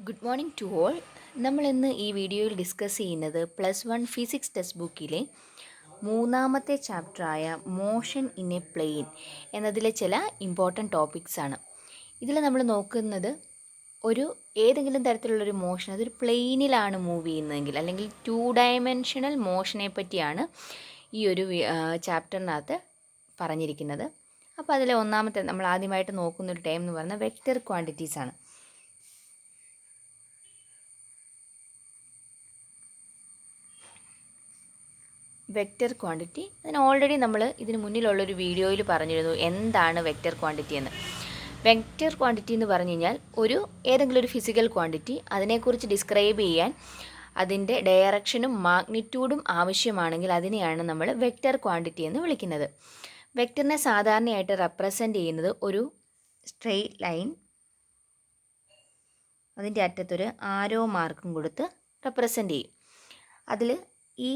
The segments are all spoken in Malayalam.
Good morning to all. നമ്മളിന്ന് ഈ വീഡിയോയിൽ ഡിസ്കസ് ചെയ്യുന്നത് +1 ഫിസിക്സ് ടെക്സ്റ്റ് ബുക്കിലെ മൂന്നാമത്തെ ചാപ്റ്ററായ മോഷൻ ഇൻ എ പ്ലെയിൻ എന്നതിലെ ചില ഇമ്പോർട്ടൻറ്റ് ടോപ്പിക്സ് ആണ്. ഇതിൽ നമ്മൾ നോക്കുന്നത് ഏതെങ്കിലും തരത്തിലുള്ളൊരു മോഷൻ, അതൊരു പ്ലെയിനിലാണ് മൂവ് ചെയ്യുന്നതെങ്കിൽ അല്ലെങ്കിൽ 2 ഡയമെൻഷണൽ മോഷനെ പറ്റിയാണ് ഈ ഒരു ചാപ്റ്ററിനകത്ത് പറഞ്ഞിരിക്കുന്നത്. അപ്പോൾ അതിലെ ഒന്നാമത്തെ നമ്മൾ ആദ്യമായിട്ട് നോക്കുന്നൊരു ടൈം എന്ന് പറയുന്നത് വെക്റ്റർ ക്വാണ്ടിറ്റീസ് ആണ്. വെക്റ്റർ ക്വാണ്ടിറ്റി, അതിന് ഓൾറെഡി നമ്മൾ ഇതിന് മുന്നിലുള്ളൊരു വീഡിയോയിൽ പറഞ്ഞിരുന്നു എന്താണ് വെക്റ്റർ ക്വാണ്ടിറ്റി എന്ന്. വെക്റ്റർ ക്വാണ്ടിറ്റി എന്ന് പറഞ്ഞു കഴിഞ്ഞാൽ ഏതെങ്കിലും ഒരു ഫിസിക്കൽ ക്വാണ്ടിറ്റി അതിനെക്കുറിച്ച് ഡിസ്ക്രൈബ് ചെയ്യാൻ അതിൻ്റെ ഡയറക്ഷനും മാഗ്നിറ്റ്യൂഡും ആവശ്യമാണെങ്കിൽ അതിനെയാണ് നമ്മൾ വെക്റ്റർ ക്വാണ്ടിറ്റി എന്ന് വിളിക്കുന്നത്. വെക്റ്ററിനെ സാധാരണയായിട്ട് റെപ്രസെൻ്റ് ചെയ്യുന്നത് ഒരു സ്ട്രെയിറ്റ് ലൈൻ, അതിൻ്റെ അറ്റത്തൊരു ആരോ മാർക്കും കൊടുത്ത് റെപ്രസെൻ്റ് ചെയ്യും. അതിൽ ഈ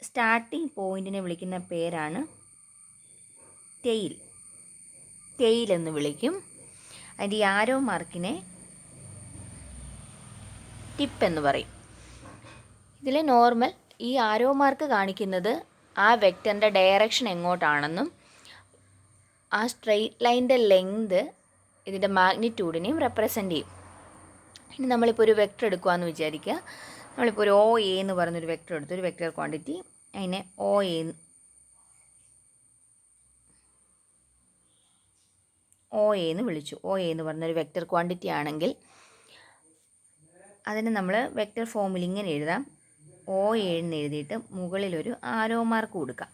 സ്റ്റാർട്ടിംഗ് പോയിന്റിനെ വിളിക്കുന്ന പേരാണ് ടെയിൽ എന്ന് വിളിക്കും. അതിൻ്റെ ഈ ആരോ മാർക്കിനെ ടിപ്പ് എന്ന് പറയും. ഇതിൽ നോർമൽ ഈ ആരോ മാർക്ക് കാണിക്കുന്നത് ആ വെക്റ്ററിൻ്റെ ഡയറക്ഷൻ എങ്ങോട്ടാണെന്നും ആ സ്ട്രെയിറ്റ് ലൈൻ്റെ ലെങ്ത് ഇതിൻ്റെ മാഗ്നിറ്റ്യൂഡിനെയും റെപ്രസെൻ്റ് ചെയ്യും. ഇനി നമ്മളിപ്പോൾ ഒരു വെക്റ്റർ എടുക്കുകയെന്ന് വിചാരിക്കുക. നമ്മളിപ്പോൾ ഒരു OA എന്ന് പറഞ്ഞൊരു വെക്റ്റർ എടുത്തു, ഒരു വെക്റ്റർ ക്വാണ്ടിറ്റി. അതിനെ OA എന്ന് വിളിച്ചു. OA എന്ന് പറഞ്ഞൊരു വെക്റ്റർ ക്വാണ്ടിറ്റി ആണെങ്കിൽ അതിന് നമ്മൾ വെക്റ്റർ ഫോമിൽ ഇങ്ങനെ എഴുതാം. OA എന്ന് എഴുതിയിട്ട് മുകളിലൊരു ആരോ മാർക്ക് കൊടുക്കാം.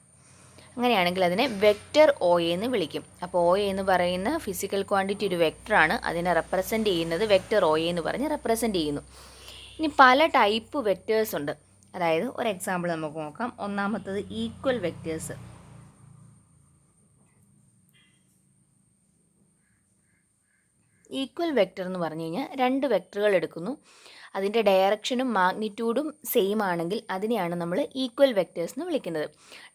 അങ്ങനെയാണെങ്കിൽ അതിനെ വെക്റ്റർ OA എന്ന് വിളിക്കും. അപ്പോൾ OA എന്ന് പറയുന്ന ഫിസിക്കൽ ക്വാണ്ടിറ്റി ഒരു വെക്റ്ററാണ്. അതിനെ റെപ്രസെൻ്റ് ചെയ്യുന്നത് വെക്റ്റർ OA എന്ന് പറഞ്ഞ് റെപ്രസെൻ്റ് ചെയ്യുന്നു. ഇനി പല ടൈപ്പ് വെക്റ്റേഴ്സ് ഉണ്ട്. അതായത് ഒരു എക്സാമ്പിൾ നമുക്ക് നോക്കാം. ഒന്നാമത്തത് ഈക്വൽ വെക്റ്റേഴ്സ്. ഈക്വൽ വെക്റ്റർ എന്ന് പറഞ്ഞു കഴിഞ്ഞാൽ രണ്ട് വെക്റ്ററുകൾ എടുക്കുന്നു, അതിൻ്റെ ഡയറക്ഷനും മാഗ്നിറ്റ്യൂഡും സെയിം ആണെങ്കിൽ അതിനെയാണ് നമ്മൾ ഈക്വൽ വെക്റ്റേഴ്സ് എന്ന് വിളിക്കുന്നത്.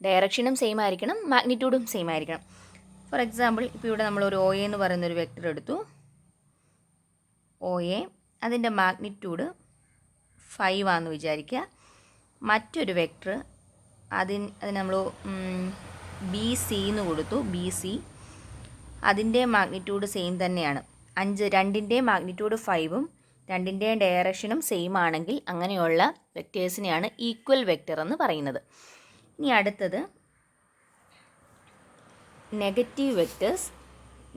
ഡയറക്ഷനും സെയിം ആയിരിക്കണം, മാഗ്നിറ്റ്യൂഡും സെയിം ആയിരിക്കണം. ഫോർ എക്സാമ്പിൾ ഇപ്പോൾ ഇവിടെ നമ്മൾ ഒരു OA എന്ന് പറയുന്നൊരു വെക്റ്റർ എടുത്തു. OA, അതിൻ്റെ മാഗ്നിറ്റ്യൂഡ് 5 ആണെന്ന് വിചാരിക്കുക. മറ്റൊരു വെക്റ്റർ അതിന് നമ്മൾ BC എന്ന് കൊടുത്തു. BC, അതിൻ്റെ മാഗ്നിറ്റ്യൂഡ് സെയിം തന്നെയാണ് 5. രണ്ടിൻ്റെ മാഗ്നിറ്റ്യൂഡ് 5ഉം രണ്ടിൻ്റെ ഡയറക്ഷനും സെയിം ആണെങ്കിൽ അങ്ങനെയുള്ള വെക്റ്റേഴ്സിനെയാണ് ഈക്വൽ വെക്റ്റർ എന്ന് പറയുന്നത്. ഇനി അടുത്തത് നെഗറ്റീവ് വെക്റ്റേഴ്സ്.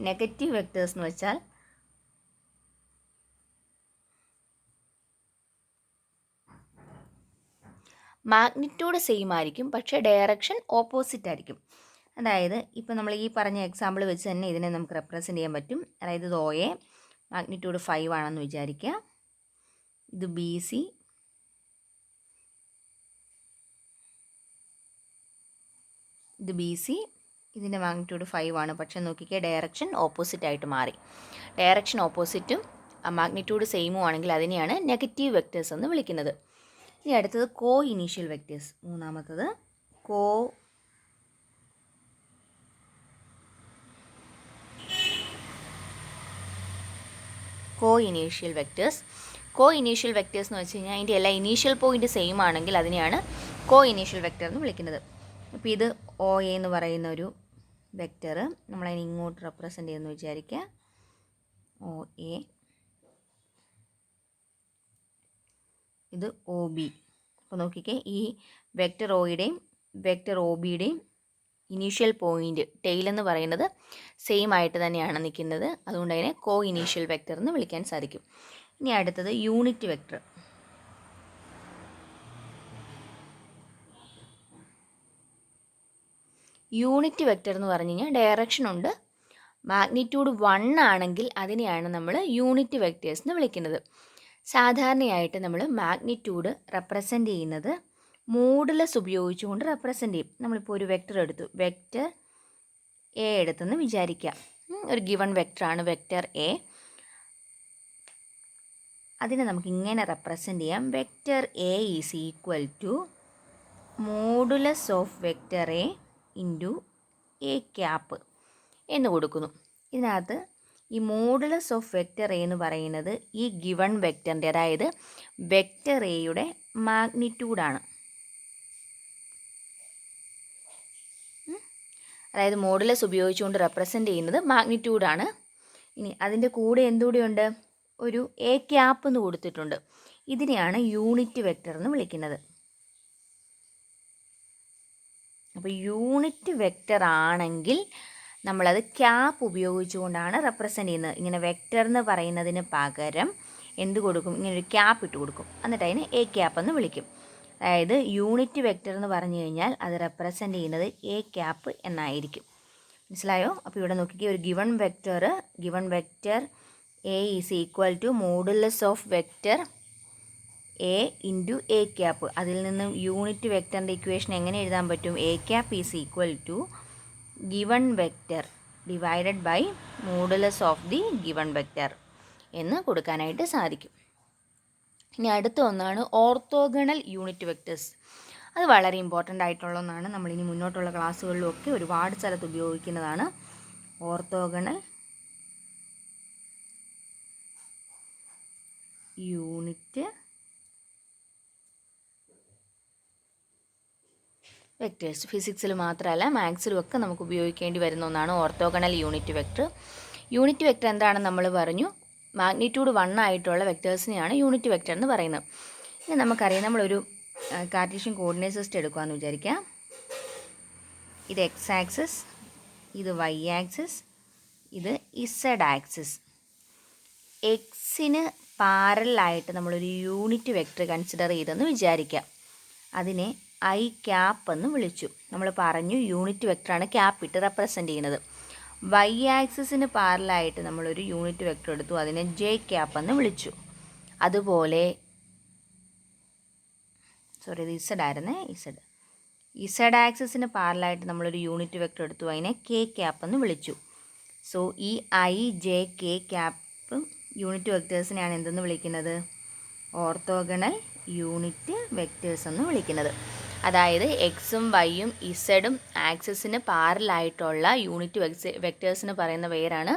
നെഗറ്റീവ് വെക്റ്റേഴ്സ് എന്ന് വെച്ചാൽ മാഗ്നിറ്റ്യൂഡ് സെയിം ആയിരിക്കും, പക്ഷേ ഡയറക്ഷൻ ഓപ്പോസിറ്റ് ആയിരിക്കും. അതായത് ഇപ്പോൾ നമ്മൾ ഈ പറഞ്ഞ എക്സാമ്പിൾ വെച്ച് തന്നെ ഇതിനെ നമുക്ക് റെപ്രസെൻ്റ് ചെയ്യാൻ പറ്റും. അതായത് ഇത് OA, മാഗ്നിറ്റ്യൂഡ് 5 ആണെന്ന് വിചാരിക്കുക. ഇത് BC, ഇതിൻ്റെ മാഗ്നിറ്റ്യൂഡ് 5 ആണ്. പക്ഷേ നോക്കിക്കുക, ഡയറക്ഷൻ ഓപ്പോസിറ്റ് ആയിട്ട് മാറി. ഡയറക്ഷൻ ഓപ്പോസിറ്റും മാഗ്നിറ്റ്യൂഡ് സെയിമും ആണെങ്കിൽ അതിനെയാണ് നെഗറ്റീവ് വെക്റ്റേഴ്സ് എന്ന് വിളിക്കുന്നത്. ഇനി അടുത്തത് കോ ഇനീഷ്യൽ വെക്റ്റേഴ്സ്. മൂന്നാമത്തത് കോ ഇനീഷ്യൽ വെക്റ്റേഴ്സ്. കോ ഇനീഷ്യൽ വെക്റ്റേഴ്സ് എന്ന് വെച്ച് കഴിഞ്ഞാൽ അതിൻ്റെ എല്ലാ ഇനീഷ്യൽ പോയിൻ്റ് സെയിം ആണെങ്കിൽ അതിനെയാണ് കോ ഇനീഷ്യൽ വെക്റ്റർ എന്ന് വിളിക്കുന്നത്. അപ്പോൾ ഇത് OA എന്ന് പറയുന്ന ഒരു വെക്റ്റർ നമ്മളതിനെ ഇങ്ങോട്ട് റെപ്രസെൻ്റ് ചെയ്യുമെന്ന് വിചാരിക്കുക. OA, ഇത് OB. അപ്പോൾ നോക്കിക്കേ, ഈ വെക്റ്റർ Oയുടെയും വെക്റ്റർ OBയുടെയും ഇനീഷ്യൽ പോയിൻ്റ് ടെയിൽ എന്ന് പറയുന്നത് സെയിം ആയിട്ട് തന്നെയാണ് നിൽക്കുന്നത്. അതുകൊണ്ട് അതിനെ കോ ഇനീഷ്യൽ വെക്റ്റർ എന്ന് വിളിക്കാൻ സാധിക്കും. ഇനി അടുത്തത് യൂണിറ്റ് വെക്റ്റർ. യൂണിറ്റ് വെക്റ്റർ എന്ന് പറഞ്ഞു കഴിഞ്ഞാൽ ഡയറക്ഷൻ ഉണ്ട്, മാഗ്നിറ്റ്യൂഡ് 1 ആണെങ്കിൽ അതിനെയാണ് നമ്മൾ യൂണിറ്റ് വെക്റ്റേഴ്സ് എന്ന് വിളിക്കുന്നത്. സാധാരണയായിട്ട് നമ്മൾ മാഗ്നിറ്റ്യൂഡ് റെപ്രസെൻ്റ് ചെയ്യുന്നത് മോഡുലസ് ഉപയോഗിച്ചുകൊണ്ട് റെപ്രസെൻ്റ് ചെയ്യും. നമ്മളിപ്പോൾ ഒരു വെക്റ്റർ എടുത്തു, വെക്റ്റർ A എടുത്തെന്ന് വിചാരിക്കുക. ഒരു ഗിവൺ വെക്റ്ററാണ് വെക്റ്റർ A. അതിനെ നമുക്ക് ഇങ്ങനെ റെപ്രസെൻ്റ് ചെയ്യാം. Vector A is equal to modulus of vector A into A cap എന്ന് കൊടുക്കുന്നു. ഇതിനകത്ത് ഈ മോഡുലസ് ഓഫ് വെക്റ്റർ എ എന്ന് പറയുന്നത് ഈ ഗിവൺ വെക്റ്ററിൻ്റെ, അതായത് വെക്റ്റർ എയുടെ മാഗ്നിറ്റ്യൂഡാണ്. അതായത് മോഡുലസ് ഉപയോഗിച്ചുകൊണ്ട് റെപ്രസെൻ്റ് ചെയ്യുന്നത് മാഗ്നിറ്റ്യൂഡാണ്. ഇനി അതിൻ്റെ കൂടെ എന്തുകൂടിയുണ്ട്, ഒരു എ ക്യാപ്പ് എന്ന് കൊടുത്തിട്ടുണ്ട്. ഇതിനെയാണ് യൂണിറ്റ് വെക്റ്റർ എന്ന് വിളിക്കുന്നത്. അപ്പോൾ യൂണിറ്റ് വെക്റ്റർ ആണെങ്കിൽ നമ്മളത് ക്യാപ്പ് ഉപയോഗിച്ചുകൊണ്ടാണ് റെപ്രസെൻ്റ് ചെയ്യുന്നത്. ഇങ്ങനെ വെക്റ്റർ എന്ന് പറയുന്നതിന് പകരം എന്ത് കൊടുക്കും, ഇങ്ങനെ ഒരു ക്യാപ്പ് ഇട്ട് കൊടുക്കും. എന്നിട്ട് അതിന് എ ക്യാപ്പ് എന്ന് വിളിക്കും. അതായത് യൂണിറ്റ് വെക്റ്റർ എന്ന് പറഞ്ഞു കഴിഞ്ഞാൽ അത് റെപ്രസെൻ്റ് ചെയ്യുന്നത് എ ക്യാപ്പ് എന്നായിരിക്കും. മനസ്സിലായോ? അപ്പോൾ ഇവിടെ നോക്കിക്കേ, ഒരു given vector A is equal to modulus of vector A into A cap. അതിൽ നിന്നും യൂണിറ്റ് വെക്റ്ററിൻ്റെ ഇക്വേഷൻ എങ്ങനെ എഴുതാൻ പറ്റും? A cap is equal to given vector divided by modulus of the given vector എന്ന് കൊടുക്കാനായിട്ട് സാധിക്കും. ഇനി അടുത്ത ഒന്നാണ് ഓർത്തോഗണൽ യൂണിറ്റ് വെക്റ്റേഴ്സ്. അത് വളരെ ഇമ്പോർട്ടൻ്റ് ആയിട്ടുള്ള ഒന്നാണ്. നമ്മളിനി മുന്നോട്ടുള്ള ക്ലാസ്സുകളിലൊക്കെ ഒരുപാട് സ്ഥലത്ത് ഉപയോഗിക്കുന്നതാണ്. ഓർത്തോഗണൽ യൂണിറ്റ് വെക്റ്റേഴ്സ് ഫിസിക്സിൽ മാത്രമല്ല മാത്സിലും ഒക്കെ നമുക്ക് ഉപയോഗിക്കേണ്ടി വരുന്ന ഒന്നാണ് orthogonal unit vector. Unit vector എന്താണെന്ന് നമ്മൾ പറഞ്ഞു. മാഗ്നിറ്റ്യൂഡ് 1 ആയിട്ടുള്ള വെക്റ്റേഴ്സിനെയാണ് യൂണിറ്റ് വെക്റ്റർ എന്ന് പറയുന്നത്. ഇനി നമുക്കറിയാം, നമ്മളൊരു കാർട്ടീഷ്യൻ കോർഡിനേറ്റ് സിസ്റ്റം എടുക്കുകയെന്ന് വിചാരിക്കാം. ഇത് എക്സ് ആക്സിസ്, ഇത് വൈ ആക്സിസ്, ഇത് ഇസഡ് ആക്സിസ്. എക്സിന് പാരലായിട്ട് നമ്മളൊരു യൂണിറ്റ് വെക്റ്റർ കൺസിഡർ ചെയ്തെന്ന് വിചാരിക്കാം. അതിനെ ഐ ക്യാപ്പ് എന്ന് വിളിച്ചു. നമ്മൾ പറഞ്ഞു യൂണിറ്റ് വെക്റ്ററാണ് ക്യാപ്പ് ഇട്ട് റെപ്രസെൻ്റ് ചെയ്യുന്നത്. വൈ ആക്സിസിന് പാരലായിട്ട് നമ്മളൊരു യൂണിറ്റ് വെക്റ്റർ എടുത്തു, അതിനെ ജെ ക്യാപ്പ് എന്ന് വിളിച്ചു. അതുപോലെ ഇത് ഇസഡ് ആയിരുന്നേ, ഇസഡ് ആക്സിസിന് പാരലായിട്ട് നമ്മളൊരു യൂണിറ്റ് വെക്റ്റർ എടുത്തു, അതിനെ കെ ക്യാപ്പ് എന്ന് വിളിച്ചു. സോ ഈ I J K cap unit വെക്റ്റേഴ്സിനെയാണ് എന്തെന്ന് വിളിക്കുന്നത്? ഓർത്തോഗണൽ യൂണിറ്റ് വെക്റ്റേഴ്സ് എന്ന് വിളിക്കുന്നത്. അതായത് എക്സും വൈയും ഇസഡും ആക്സിസിന് പാരലായിട്ടുള്ള യൂണിറ്റ് വെക്റ്റേഴ്സിന് പറയുന്ന പേരാണ്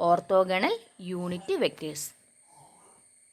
ഓർത്തോഗണൽ യൂണിറ്റ് വെക്റ്റേഴ്സ്.